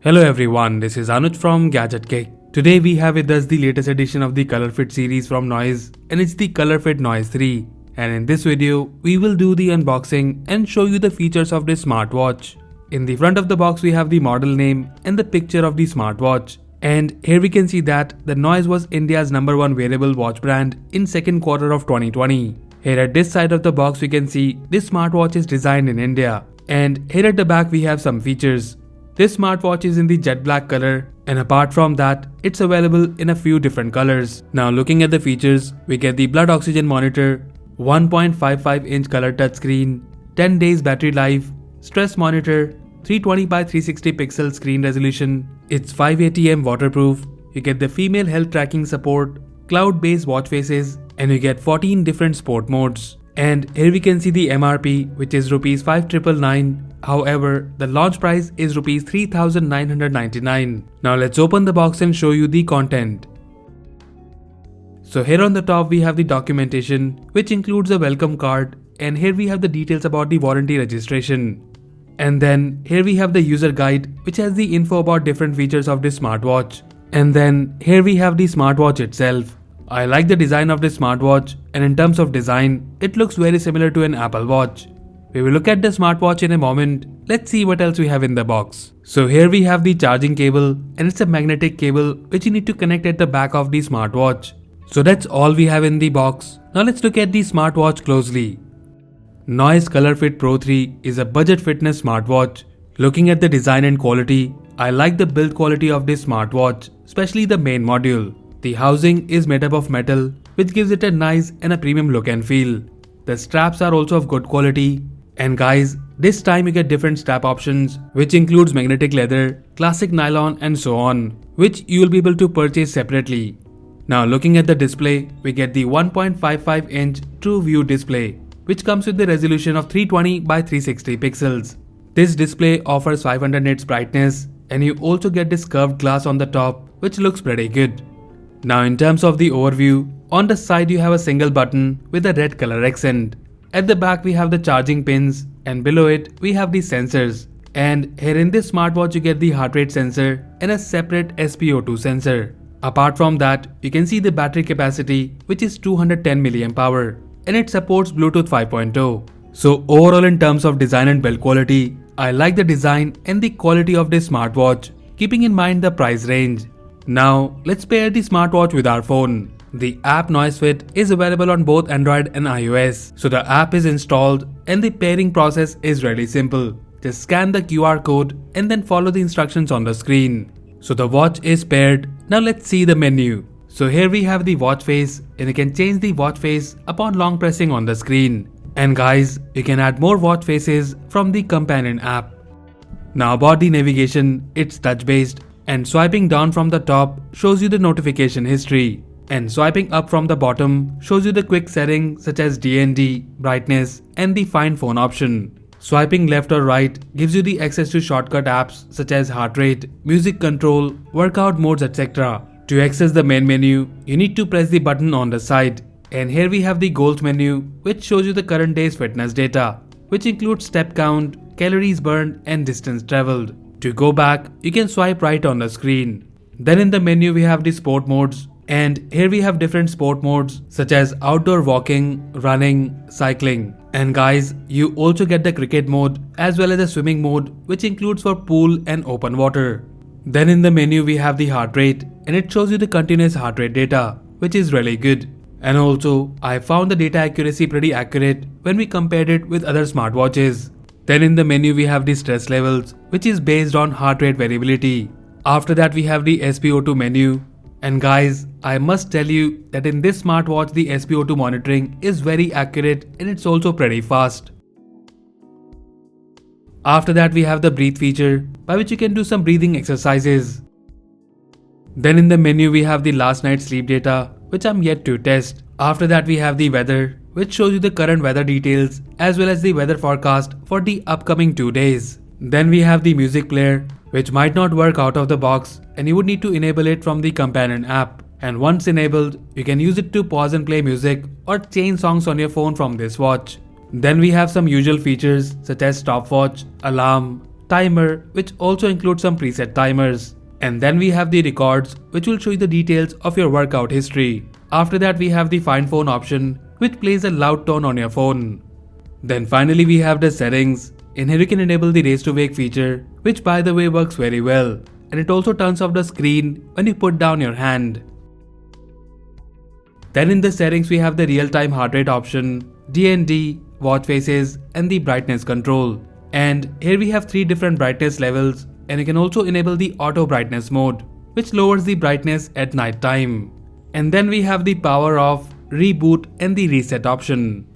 Hello everyone, this is Anuj from Gadget Kick. Today we have with us the latest edition of the ColorFit series from Noise, and it's the ColorFit Noise 3. And in this video, we will do the unboxing and show you the features of this smartwatch. In the front of the box we have the model name and the picture of the smartwatch. And here we can see that the Noise was India's #1 wearable watch brand in second quarter of 2020. Here at this side of the box we can see this smartwatch is designed in India. And here at the back we have some features. This smartwatch is in the jet black color, and apart from that, it's available in a few different colors. Now looking at the features, we get the blood oxygen monitor, 1.55-inch color touchscreen, 10 days battery life, stress monitor, 320 by 360 pixel screen resolution, it's 580 mAh waterproof, you get the female health tracking support, cloud-based watch faces, and you get 14 different sport modes. And here we can see the MRP, which is Rs 5,999. However, the launch price is Rs 3,999. Now let's open the box and show you the content. So here on the top we have the documentation, which includes a welcome card, and here we have the details about the warranty registration. And then here we have the user guide, which has the info about different features of this smartwatch. And then here we have the smartwatch itself. I like the design of this smartwatch, and in terms of design, it looks very similar to an Apple Watch. We will look at the smartwatch in a moment. Let's see what else we have in the box. So here we have the charging cable, and it's a magnetic cable which you need to connect at the back of the smartwatch. So that's all we have in the box. Now let's look at the smartwatch closely. Noise ColorFit Pro 3 is a budget fitness smartwatch. Looking at the design and quality, I like the build quality of this smartwatch, especially the main module. The housing is made up of metal, which gives it a nice and a premium look and feel. The straps are also of good quality. And guys, this time you get different strap options, which includes magnetic leather, classic nylon and so on, which you will be able to purchase separately. Now looking at the display, we get the 1.55-inch True View display, which comes with the resolution of 320 by 360 pixels. This display offers 500 nits brightness, and you also get this curved glass on the top, which looks pretty good. Now in terms of the overview, on the side you have a single button with a red color accent. At the back we have the charging pins, and below it we have the sensors. And here in this smartwatch you get the heart rate sensor and a separate SpO2 sensor. Apart from that, you can see the battery capacity, which is 210 mAh, and it supports Bluetooth 5.0. So overall in terms of design and build quality, I like the design and the quality of this smartwatch, keeping in mind the price range. Now let's pair the smartwatch with our phone. The app NoiseFit is available on both Android and iOS. So the app is installed and the pairing process is really simple. Just scan the QR code and then follow the instructions on the screen. So the watch is paired. Now let's see the menu. So here we have the watch face, and you can change the watch face upon long pressing on the screen. And guys, you can add more watch faces from the companion app. Now about the navigation, it's touch based, and swiping down from the top shows you the notification history. And swiping up from the bottom shows you the quick settings such as DND, brightness, and the find phone option. Swiping left or right gives you the access to shortcut apps such as heart rate, music control, workout modes, etc. To access the main menu, you need to press the button on the side. And here we have the goals menu, which shows you the current day's fitness data, which includes step count, calories burned, and distance traveled. To go back, you can swipe right on the screen. Then in the menu we have the sport modes. And here we have different sport modes such as outdoor walking, running, cycling. And guys, you also get the cricket mode as well as the swimming mode, which includes for pool and open water. Then in the menu we have the heart rate, and it shows you the continuous heart rate data, which is really good. And also, I found the data accuracy pretty accurate when we compared it with other smartwatches. Then in the menu we have the stress levels, which is based on heart rate variability. After that we have the SpO2 menu. And guys, I must tell you that in this smartwatch the SpO2 monitoring is very accurate, and it's also pretty fast. After that we have the breathe feature, by which you can do some breathing exercises. Then in the menu we have the last night's sleep data, which I'm yet to test. After that we have the weather, which shows you the current weather details as well as the weather forecast for the upcoming 2 days. Then we have the music player, which might not work out of the box, and you would need to enable it from the companion app. And once enabled, you can use it to pause and play music or change songs on your phone from this watch. Then we have some usual features such as stopwatch, alarm, timer, which also includes some preset timers. And then we have the records, which will show you the details of your workout history. After that we have the find phone option, which plays a loud tone on your phone. Then finally we have the settings. In here you can enable the raise to wake feature, which by the way works very well. And it also turns off the screen when you put down your hand. Then in the settings we have the real-time heart rate option, D&D, watch faces, and the brightness control. And here we have 3 different brightness levels, and you can also enable the auto brightness mode, which lowers the brightness at night time. And then we have the power off, reboot, and the reset option.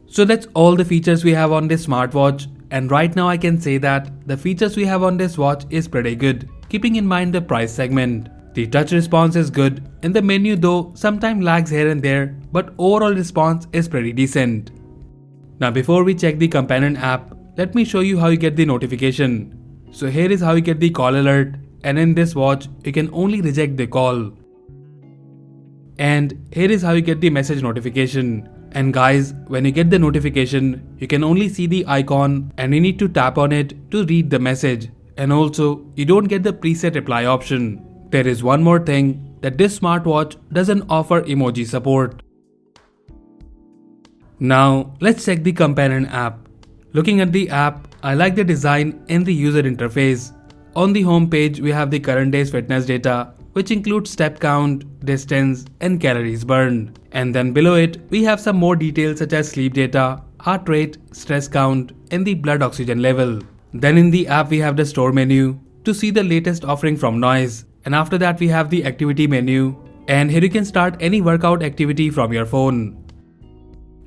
So that's all the features we have on this smartwatch, and right now I can say that the features we have on this watch is pretty good, keeping in mind the price segment. The touch response is good, and the menu though sometimes lags here and there, but overall response is pretty decent. Now before we check the companion app, let me show you how you get the notification. So here is how you get the call alert, and in this watch you can only reject the call. And here is how you get the message notification. And guys, when you get the notification, you can only see the icon and you need to tap on it to read the message. And also, you don't get the preset reply option. There is one more thing, that this smartwatch doesn't offer emoji support. Now, let's check the companion app. Looking at the app, I like the design and the user interface. On the home page, we have the current day's fitness data, which includes step count, distance, and calories burned. And then below it, we have some more details such as sleep data, heart rate, stress count, and the blood oxygen level. Then in the app, we have the store menu to see the latest offering from Noise. And after that we have the activity menu, and here you can start any workout activity from your phone.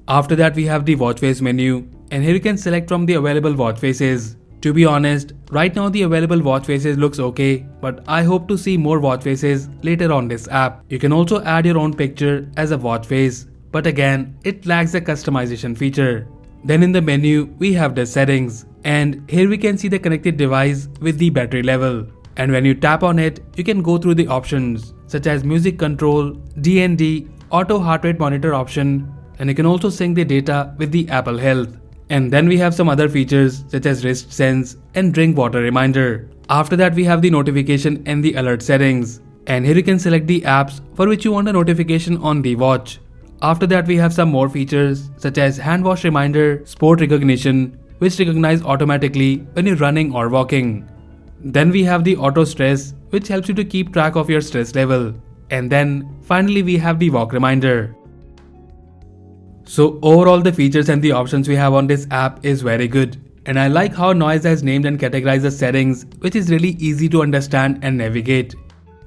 After that we have the watch face menu, and here you can select from the available watch faces. To be honest, right now the available watch faces looks okay, but I hope to see more watch faces later on this app. You can also add your own picture as a watch face, but again it lacks the customization feature. Then in the menu we have the settings, and here we can see the connected device with the battery level. And when you tap on it, you can go through the options such as music control, D&D, auto heart rate monitor option, and you can also sync the data with the Apple Health. And then we have some other features such as wrist sense and drink water reminder. After that we have the notification and the alert settings. And here you can select the apps for which you want a notification on the watch. After that we have some more features such as hand wash reminder, sport recognition, which recognize automatically when you're running or walking. Then we have the auto stress, which helps you to keep track of your stress level. And then finally we have the walk reminder. So overall the features and the options we have on this app is very good. And I like how Noise has named and categorized the settings, which is really easy to understand and navigate.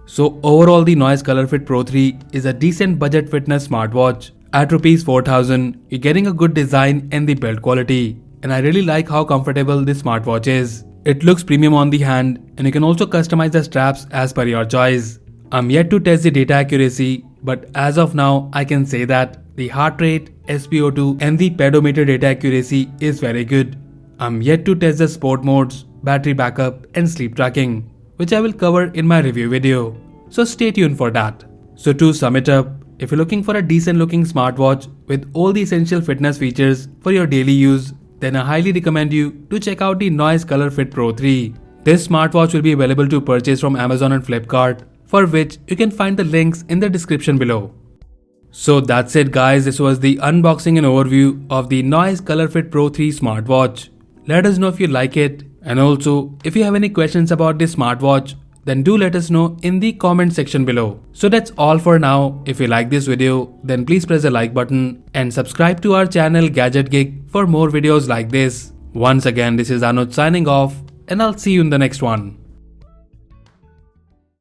So overall the Noise ColorFit Pro 3 is a decent budget fitness smartwatch. At Rs 4000, you're getting a good design and the build quality. And I really like how comfortable this smartwatch is. It looks premium on the hand, and you can also customize the straps as per your choice. I'm yet to test the data accuracy, but as of now I can say that the heart rate, SpO2 and the pedometer data accuracy is very good. I'm yet to test the sport modes, battery backup and sleep tracking, which I will cover in my review video. So stay tuned for that. So to sum it up, if you're looking for a decent looking smartwatch with all the essential fitness features for your daily use, then I highly recommend you to check out the Noise ColorFit Pro 3. This smartwatch will be available to purchase from Amazon and Flipkart, for which you can find the links in the description below. So that's it guys, this was the unboxing and overview of the Noise ColorFit Pro 3 smartwatch. Let us know if you like it, and also if you have any questions about this smartwatch, then do let us know in the comment section below. So that's all for now. If you like this video, then please press the like button and subscribe to our channel Gadget Geek for more videos like this. Once again, this is Anuj signing off, and I'll see you in the next one.